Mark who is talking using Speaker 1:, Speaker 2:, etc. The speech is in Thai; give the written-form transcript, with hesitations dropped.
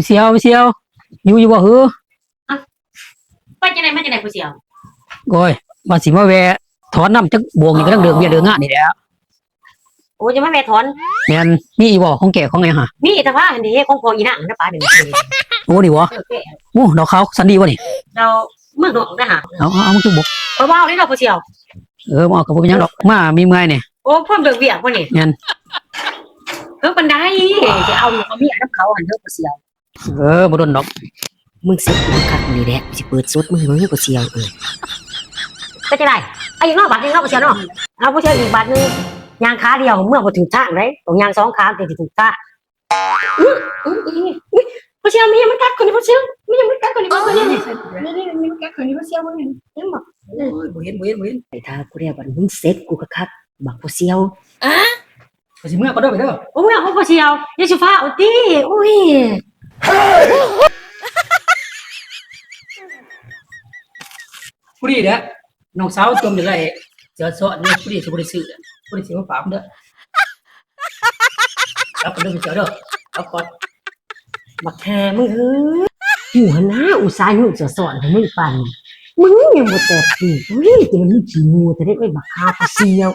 Speaker 1: เสียวไปเสียวอยู่บ่หือ
Speaker 2: ไปจังไหนมาจังไหนผู้เสียว
Speaker 1: โอ้ยมาสิมาแวะถอนน้ำจักบวงนี่ก็ต้องเดืองเบี้ยเดืองงานนี่แหละ
Speaker 2: โอ้จะมาแม่ถอน
Speaker 1: แม่นมีอีบ่ของแก่ของไงฮะ
Speaker 2: มีแต่ว่าอันนี้ของพออีนางนะป้าเดี๋ยว
Speaker 1: โอ้นี่บ่โอ้ดอกขาวสันดีบ่นี่
Speaker 2: เราเมืองหลวงนะฮะ
Speaker 1: เอามันคือบ่
Speaker 2: เพราะว่าเอาได้เราผู้เสียว
Speaker 1: มาเอากับบ่เป็นหยังดอกมามีเมื่อยนี่
Speaker 2: โอ้พ่นเบิกเบี้ยพ่นนี่
Speaker 1: แม่น
Speaker 2: เพิ่งปันได้จะเอาอยู่กับเมียน้ำเขาหันเด้อผู้เสียว
Speaker 1: บ่โดนดอก
Speaker 2: มึงเซ็ตกูคักนี่แหละสิเปิดสุดมึงผู้เสียวก็จะได้ไอ้ยังนอกบาทยังนอกผู้เสียวเนาะเอาผู้เสียวอีกบาทนึงยางขาเดียวเมื่อบ่ถึงทางเลยต้องยาง2ขาถึงถึงทางผู้เสียวมีมันกัดคนนี้ผู้เสียวมีมันกัดคนนี้ผู้เสียวนี่มีมันกัดคนนี้ผู้เสียวมึงเห็นบ่
Speaker 1: บ่เห็น
Speaker 2: ไอ้ท่ากูเรียกว่ามึงเซ็ตกูก็คักบักผู้เสียว
Speaker 1: ไปสิเมื่อก็เด้อไปเด้อ
Speaker 2: โอ้ยเอาผู้เสียวอย่าสิฟ้าเอาติโอ้ย
Speaker 1: ผู้ดีเด้อน้องสาวจมอยู่ได้เจอสอนนี่ผู้ดีสิบ่ได้ซื้อผู้ดีสิมาฝากเด้อรับกันเด้อเจ้าเด้อเอาก่อน
Speaker 2: บักแฮมึงเฮ้ยอยู่หน้าอุตส่าห์อยู่จะสอนให้มึงปันมึงยังบ่แตกตีเฮ้ยแต่มันขี้งูแต่ได้ไอ้บักฮาผู้เสียว